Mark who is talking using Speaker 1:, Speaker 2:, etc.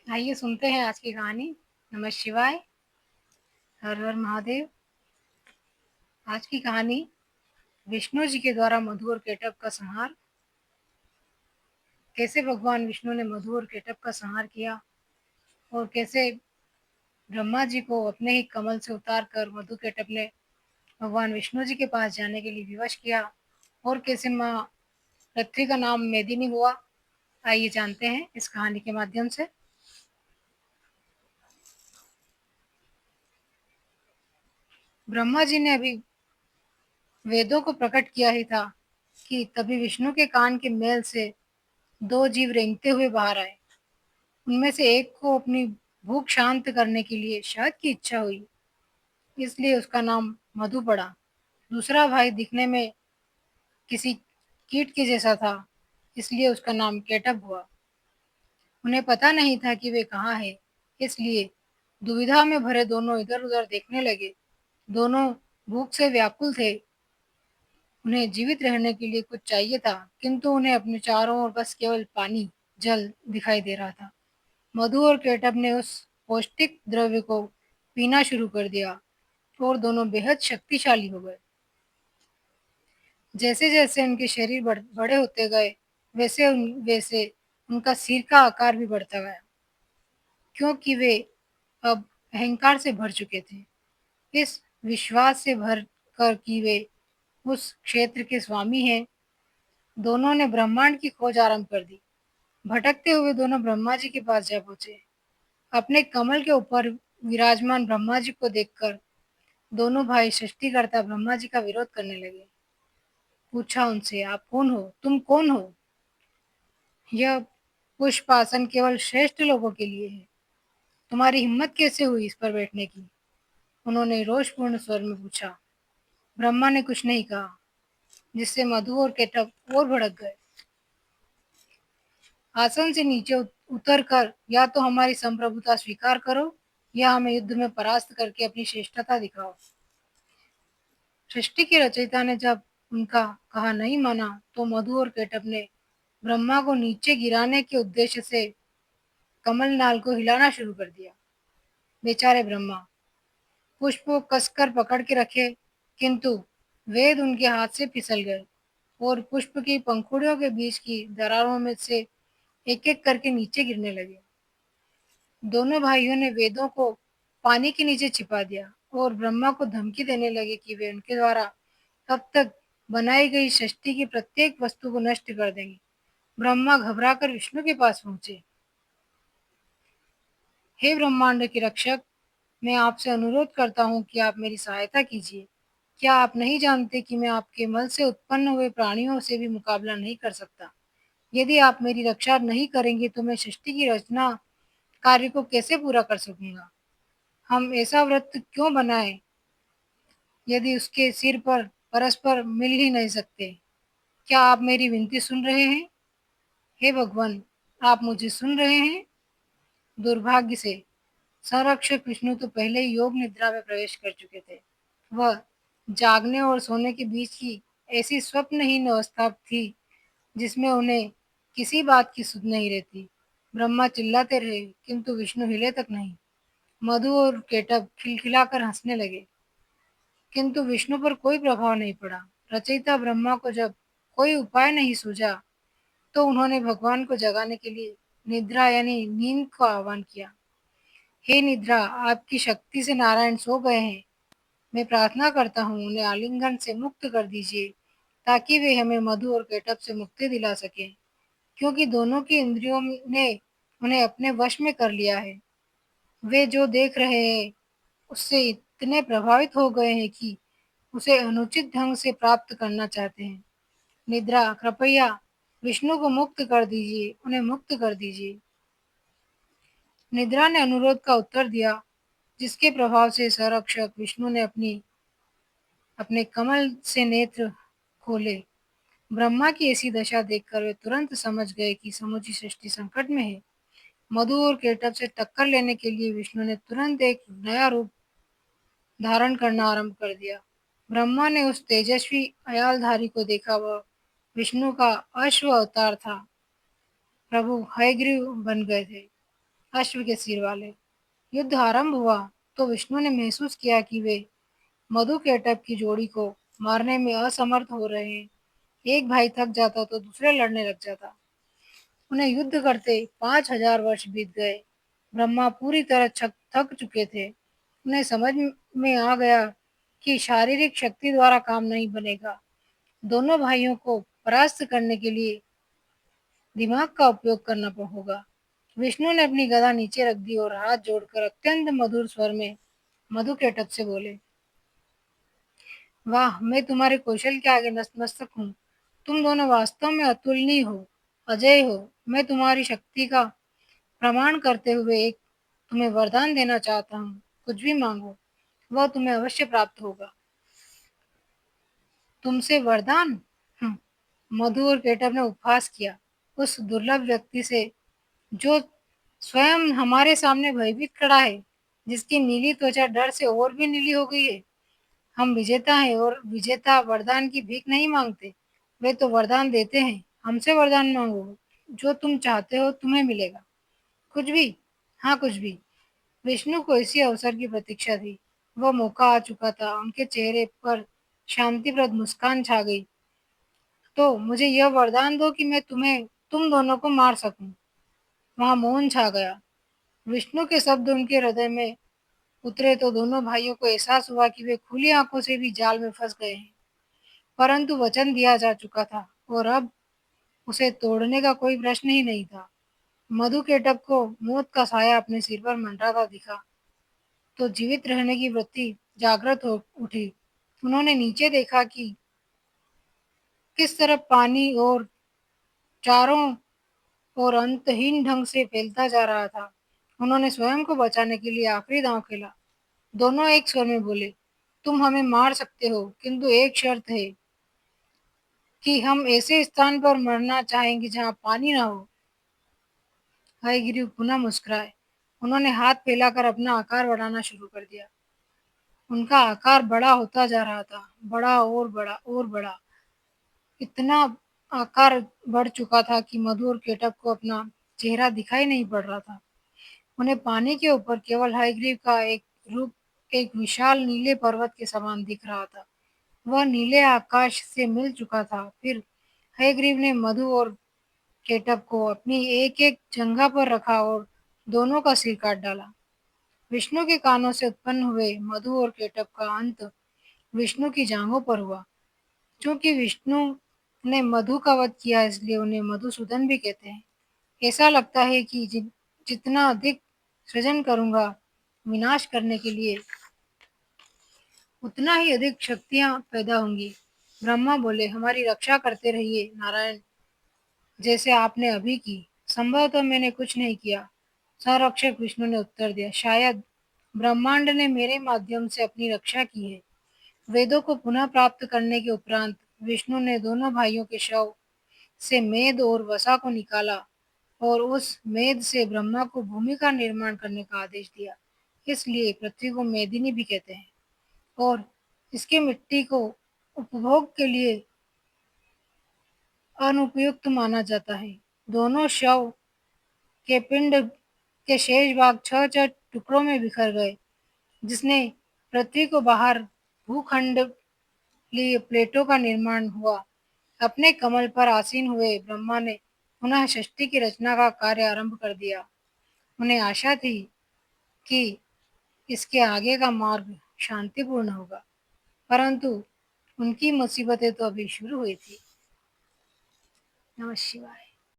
Speaker 1: आइए सुनते हैं आज की कहानी। नमः शिवाय, हर हर महादेव। आज की कहानी विष्णु जी के द्वारा मधु और केटव का संहार। कैसे भगवान विष्णु ने मधु और केटव का संहार किया और कैसे ब्रह्मा जी को अपने ही कमल से उतार कर मधु केटव ने भगवान विष्णु जी के पास जाने के लिए विवश किया और कैसे माँ पृथ्वी का नाम मेदिनी हुआ। आइए जानते हैं इस कहानी के माध्यम से। ब्रह्मा जी ने अभी वेदों को प्रकट किया ही था कि तभी विष्णु के कान के मेल से दो जीव रेंगते हुए बाहर आए। उनमें से एक को अपनी भूख शांत करने के लिए शहद की इच्छा हुई, इसलिए उसका नाम मधु पड़ा। दूसरा भाई दिखने में किसी कीट के जैसा था, इसलिए उसका नाम केटभ हुआ। उन्हें पता नहीं था कि वे कहाँ हैं, इसलिए दुविधा में भरे दोनों इधर-उधर देखने लगे। दोनों भूख से व्याकुल थे। उन्हें जीवित रहने के लिए कुछ चाहिए था, किंतु उन्हें अपने चारों ओर बस केवल पानी, जल दिखाई दे रहा था। मधु और केटभ ने उस पौष्टिक द्रव्य को पीना शुरू कर दिया और दोनों बेहद शक्तिशाली हो गए। जैसे जैसे उनके शरीर बड़े होते गए, वैसे उनका सिर का आकार भी बढ़ता गया, क्योंकि वे अब अहंकार से भर चुके थे। इस विश्वास से भर कर कि वे उस क्षेत्र के स्वामी हैं, दोनों ने ब्रह्मांड की खोज आरंभ कर दी। भटकते हुए दोनों ब्रह्मा जी के पास जा पहुंचे। अपने कमल के ऊपर विराजमान ब्रह्मा जी को देखकर दोनों भाई सृष्टिकर्ता ब्रह्मा जी का विरोध करने लगे। पूछा उनसे, आप कौन हो? तुम कौन हो? यह पुष्प आसन केवल श्रेष्ठ लोगों के लिए है। तुम्हारी हिम्मत कैसे हुई इस पर बैठने की? उन्होंने रोषपूर्ण स्वर में पूछा। ब्रह्मा ने कुछ नहीं कहा, जिससे मधु और केटव और भड़क गए। आसन से नीचे उतर कर या तो हमारी संप्रभुता स्वीकार करो या हमें युद्ध में परास्त करके अपनी श्रेष्ठता दिखाओ। सृष्टि के रचयिता ने जब उनका कहा नहीं माना, तो मधु और केटभ ने ब्रह्मा को नीचे गिराने के उद्देश्य से कमल नाल को हिलाना शुरू कर दिया। बेचारे ब्रह्मा पुष्प को कसकर पकड़ के रखे, किंतु वेद उनके हाथ से फिसल गए और पुष्प की पंखुड़ियों के बीच की दरारों में से एक एक करके नीचे गिरने लगे। दोनों भाइयों ने वेदों को पानी के नीचे छिपा दिया और ब्रह्मा को धमकी देने लगे कि वे उनके द्वारा तब तक बनाई गई सृष्टि की प्रत्येक वस्तु को नष्ट कर देंगे। ब्रह्मा घबराकर विष्णु के पास पहुंचे। हे ब्रह्मांड के रक्षक, मैं आपसे अनुरोध करता हूँ कि आप मेरी सहायता कीजिए। क्या आप नहीं जानते कि मैं आपके मल से उत्पन्न हुए प्राणियों से भी मुकाबला नहीं कर सकता? यदि आप मेरी रक्षा नहीं करेंगे तो मैं सृष्टि की रचना कार्य को कैसे पूरा कर सकूंगा? हम ऐसा व्रत क्यों बनाएं यदि उसके सिर पर परस्पर मिल ही नहीं सकते? क्या आप मेरी विनती सुन रहे हैं? हे भगवान, आप मुझे सुन रहे हैं? दुर्भाग्य से संरक्षक विष्णु तो पहले ही योग निद्रा में प्रवेश कर चुके थे। वह जागने और सोने के बीच की ऐसी स्वप्नहीन अवस्था थी जिसमें उन्हें किसी बात की सुध नहीं रहती। ब्रह्मा चिल्लाते रहे, किंतु विष्णु हिले तक नहीं। मधु और केटभ खिलखिलाकर हंसने लगे, किंतु विष्णु पर कोई प्रभाव नहीं पड़ा। रचयिता ब्रह्मा को जब कोई उपाय नहीं सूझा, तो उन्होंने भगवान को जगाने के लिए निद्रा यानी नींद का आह्वान किया। हे निद्रा, आपकी शक्ति से नारायण सो गए हैं। मैं प्रार्थना करता हूँ उन्हें आलिंगन से मुक्त कर दीजिए, ताकि वे हमें मधु और केटभ से मुक्ति दिला सकें, क्योंकि दोनों की इंद्रियों ने उन्हें अपने वश में कर लिया है। वे जो देख रहे हैं उससे इतने प्रभावित हो गए हैं कि उसे अनुचित ढंग से प्राप्त करना चाहते हैं। निद्रा, कृपया विष्णु को मुक्त कर दीजिए, उन्हें मुक्त कर दीजिए। निद्रा ने अनुरोध का उत्तर दिया, जिसके प्रभाव से संरक्षक विष्णु ने अपने कमल से नेत्र खोले। ब्रह्मा की ऐसी दशा देखकर वे तुरंत समझ गए कि समूची सृष्टि संकट में है। मधु और केटभ से टक्कर लेने के लिए विष्णु ने तुरंत एक नया रूप धारण करना आरंभ कर दिया। ब्रह्मा ने उस तेजस्वी अयालधारी को देखा। वह विष्णु का अश्व अवतार था। प्रभु हयग्रीव बन गए थे। अश्व के सिर वाले। युद्ध आरंभ हुआ तो विष्णु ने महसूस किया कि वे मधु केटक की जोड़ी को मारने में असमर्थ हो रहे हैं। एक भाई थक जाता तो दूसरा लड़ने लग जाता। उन्हें युद्ध करते 5,000 वर्ष बीत गए। ब्रह्मा पूरी तरह थक चुके थे। उन्हें समझ में आ गया कि शारीरिक शक्ति द्वारा काम नहीं बनेगा। दोनों भाइयों को परास्त करने के लिए दिमाग का उपयोग करना होगा। विष्णु ने अपनी गदा नीचे रख दी और हाथ जोड़कर अत्यंत मधुर स्वर में मधु केटक से बोले, वाह, मैं तुम्हारे कौशल के आगे नतमस्तक हूँ। तुम दोनों वास्तव में अतुलनीय हो, अजय हो। मैं तुम्हारी शक्ति का प्रमाण करते हुए एक तुम्हें वरदान देना चाहता हूँ। कुछ भी मांगो, वह तुम्हें अवश्य प्राप्त होगा। तुमसे वरदान? मधु और केटव ने उपहास किया। उस दुर्लभ व्यक्ति से जो स्वयं हमारे सामने भयभीत खड़ा है, जिसकी नीली त्वचा डर से और भी नीली हो गई है। हम विजेता हैं और विजेता वरदान की भीख नहीं मांगते। वे तो वरदान देते हैं। हमसे वरदान मांगो। जो तुम चाहते हो तुम्हें मिलेगा। कुछ भी? हाँ, कुछ भी। विष्णु को इसी अवसर की प्रतीक्षा थी। वह मौका आ चुका था। उनके चेहरे पर शांतिप्रद मुस्कान छा गई। तो मुझे यह वरदान दो कि मैं तुम दोनों को मार सकूं। वहां मौन छा गया। विष्णु के शब्द उनके हृदय में उतरे तो दोनों भाइयों को एहसास हुआ कि वे खुली आंखों से भी जाल में फंस गए हैं। परंतु वचन दिया जा चुका था और अब उसे तोड़ने का कोई प्रश्न ही नहीं था। मधु केटक को मौत का साया अपने सिर पर मंडराता दिखा तो जीवित रहने की वृत्ति जागृत हो उठी। उन्होंने नीचे देखा कि किस तरफ पानी और चारों और अंतहीन ढंग से फैलता जा रहा था। उन्होंने स्वयं को बचाने के लिए आखिरी दांव खेला। दोनों एक स्वर में बोले, तुम हमें मार सकते हो, किंतु एक शर्त है कि हम ऐसे स्थान पर मरना चाहेंगे जहां पानी ना हो। हयग्रीव पुनः मुस्कुराए। उन्होंने हाथ फैलाकर अपना आकार बढ़ाना शुरू कर दिया। उनका आकार बड़ा होता जा रहा था, बड़ा और बड़ा और बड़ा। इतना आकार बढ़ चुका था कि मधु और केटक को अपना चेहरा दिखाई नहीं पड़ रहा था। उन्हें पानी के ऊपर केवल हयग्रीव का एक रूप एक विशाल नीले पर्वत के समान दिख रहा था। वह नीले आकाश से मिल चुका था। फिर हयग्रीव ने मधु और केटक को अपनी एक एक जंघा पर रखा और दोनों का सिर काट डाला। विष्णु के कानों से उत्पन्न हुए मधु और केटक का अंत विष्णु की जांघों पर हुआ। चूंकि विष्णु ने मधु का वध किया इसलिए उन्हें मधुसूदन भी कहते हैं। ऐसा लगता है कि जितना अधिक सृजन करूंगा विनाश करने के लिए, उतना ही अधिक शक्तियां पैदा होंगी। ब्रह्मा बोले, हमारी रक्षा करते रहिए नारायण, जैसे आपने अभी की। संभवतः मैंने कुछ नहीं किया। संरक्षक विष्णु ने उत्तर दिया, शायद ब्रह्मांड ने मेरे माध्यम से अपनी रक्षा की है। वेदों को पुनः प्राप्त करने के उपरांत विष्णु ने दोनों भाइयों के शव से मेद और वसा को निकाला और उस मेद से ब्रह्मा को भूमि का निर्माण करने का आदेश दिया। इसलिए पृथ्वी को मेदिनी भी कहते हैं और इसके मिट्टी को उपभोग के लिए अनुपयुक्त माना जाता है। दोनों शव के पिंड के शेष भाग छह छह टुकड़ों में बिखर गए, जिसने पृथ्वी को बाहर भूखंड लिए प्लेटों का निर्माण हुआ। अपने कमल पर आसीन हुए ब्रह्मा ने पुनः सृष्टि की रचना का कार्य आरंभ कर दिया। उन्हें आशा थी कि इसके आगे का मार्ग शांतिपूर्ण होगा, परंतु उनकी मुसीबतें तो अभी शुरू हुई थी। नमः शिवाय।